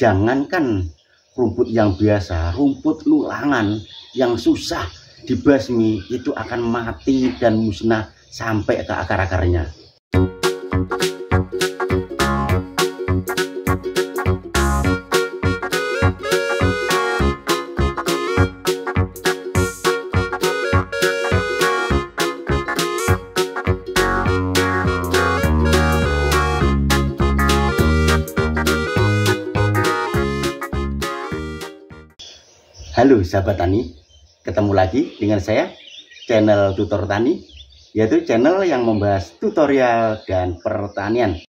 Jangankan rumput yang biasa, rumput lulangan yang susah dibasmi itu akan mati dan musnah sampai ke akar-akarnya. Halo sahabat tani, ketemu lagi dengan saya, channel Tutor Tani, yaitu channel yang membahas tutorial dan pertanian.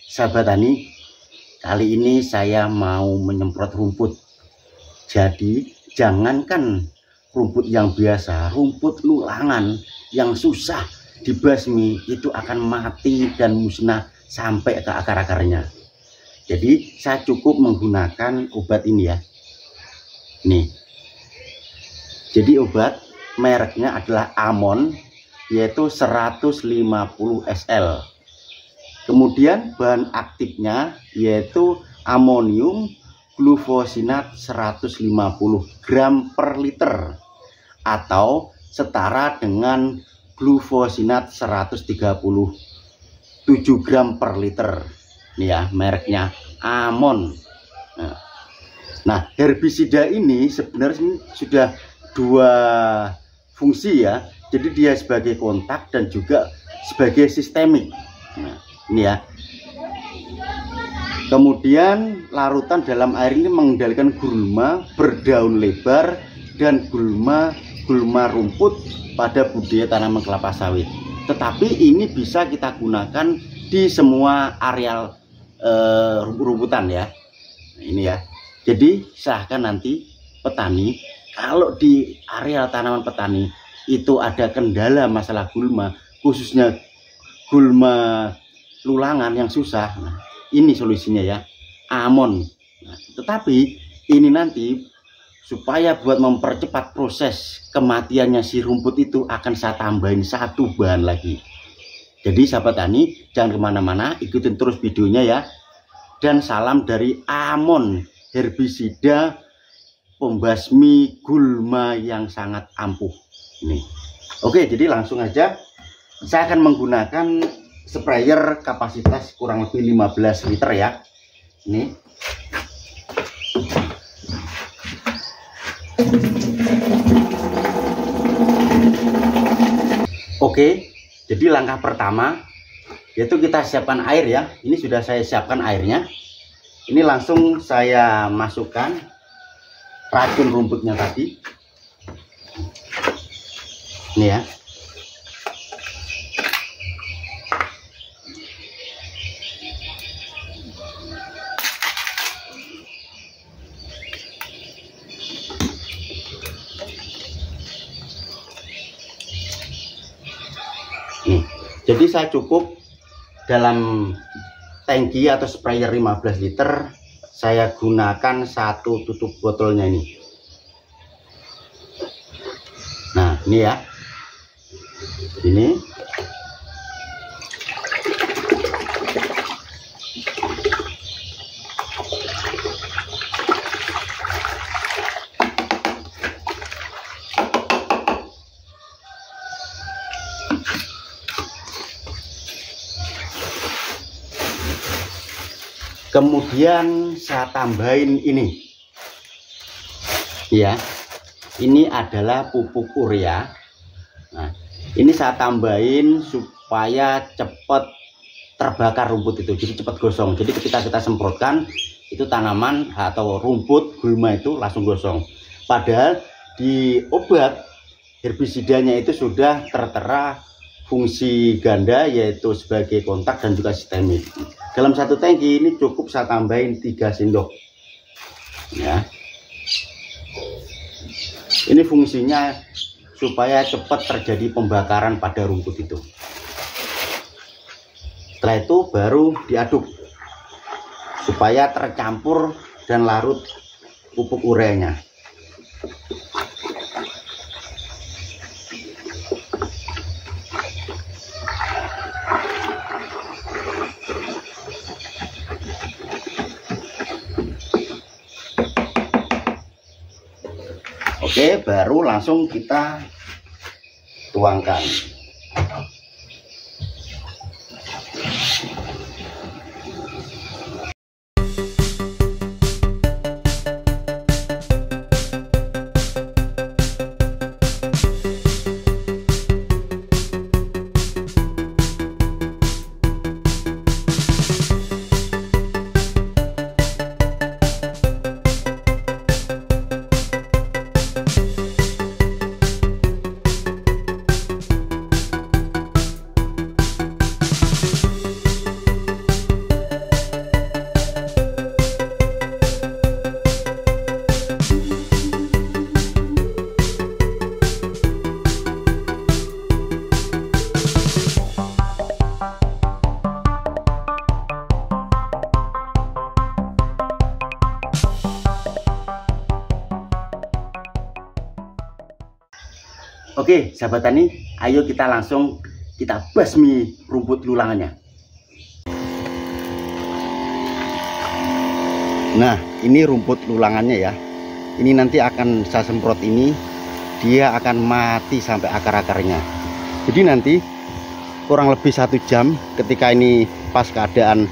Sahabat tani, kali ini saya mau menyemprot rumput. Jadi jangankan rumput yang biasa, rumput lulangan yang susah dibasmi itu akan mati dan musnah sampai ke akar-akarnya. Jadi saya cukup menggunakan obat ini ya. Nih. Jadi obat mereknya adalah Amon, yaitu 150 SL. Kemudian bahan aktifnya yaitu amonium glufosinat 150 gram per liter atau setara dengan glufosinat 137 gram per liter. Nih ya, mereknya Amon. Nah, herbisida ini sebenarnya sudah dua fungsi ya. Jadi dia sebagai kontak dan juga sebagai sistemik. Nah, ini ya. Kemudian larutan dalam air ini mengendalikan gulma berdaun lebar dan gulma rumput pada budidaya tanaman kelapa sawit. Tetapi ini bisa kita gunakan di semua areal rumputan ya. Nah, ini ya. Jadi silahkan nanti petani, kalau di areal tanaman petani itu ada kendala masalah gulma, khususnya gulma lulangan yang susah, nah, ini solusinya ya, Amon. Nah, tetapi ini nanti supaya buat mempercepat proses kematiannya si rumput itu akan saya tambahin satu bahan lagi. Jadi sahabat tani, jangan kemana-mana, ikutin terus videonya ya. Dan salam dari Amon, herbisida pembasmi gulma yang sangat ampuh. Ini. Oke, jadi langsung aja. Saya akan menggunakan sprayer kapasitas kurang lebih 15 liter ya. Ini. Oke. Jadi langkah pertama yaitu kita siapkan air ya. Ini sudah saya siapkan airnya. Ini langsung saya masukkan racun rumputnya tadi. Ini ya. Jadi saya cukup dalam tangki atau sprayer 15 liter, saya gunakan satu tutup botolnya ini. Nah, ini ya. Ini. Kemudian saya tambahin ini ya, ini adalah pupuk urea. Nah, ini saya tambahin supaya cepat terbakar rumput itu, jadi cepat gosong. Jadi ketika kita semprotkan itu tanaman atau rumput gulma itu langsung gosong. Padahal di obat herbisidanya itu sudah tertera fungsi ganda, yaitu sebagai kontak dan juga sistemik. Dalam satu tangki ini cukup saya tambahin 3 sendok ya. Ini fungsinya supaya cepat terjadi pembakaran pada rumput itu. Setelah itu baru diaduk supaya tercampur dan larut pupuk ureanya. Oke, baru langsung kita tuangkan. Oke, sahabat tani, ayo kita langsung kita basmi rumput lulangannya. Nah, ini rumput lulangannya ya. Ini nanti akan saya semprot ini, dia akan mati sampai akar-akarnya. Jadi nanti kurang lebih 1 jam ketika ini pas keadaan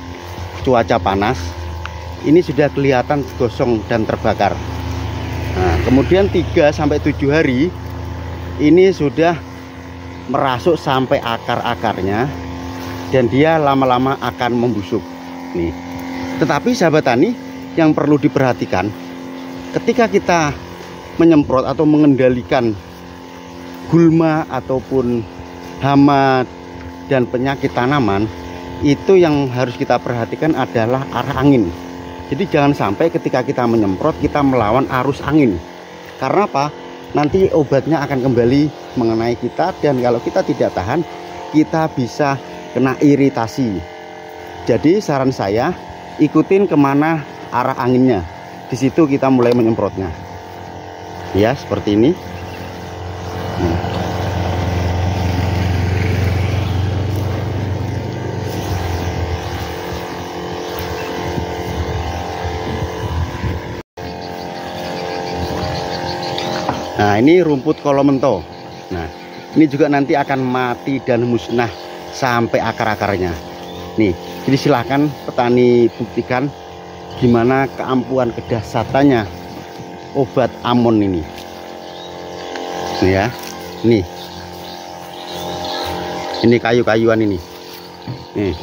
cuaca panas, ini sudah kelihatan gosong dan terbakar. Nah, kemudian 3 sampai 7 hari ini sudah merasuk sampai akar-akarnya dan dia lama-lama akan membusuk nih. Tetapi sahabat tani, yang perlu diperhatikan ketika kita menyemprot atau mengendalikan gulma ataupun hama dan penyakit tanaman, itu yang harus kita perhatikan adalah arah angin. Jadi jangan sampai ketika kita menyemprot kita melawan arus angin. Karena apa? Nanti obatnya akan kembali mengenai kita, dan kalau kita tidak tahan kita bisa kena iritasi. Jadi saran saya, ikutin kemana arah anginnya, di situ kita mulai menyemprotnya ya, seperti ini. Nah, ini rumput kolomento. Nah, ini juga nanti akan mati dan musnah sampai akar-akarnya. Nih, jadi silahkan petani buktikan gimana keampuhan kedahsyatannya obat amon ini. Nih ya, nih. Ini kayu-kayuan ini. Nih.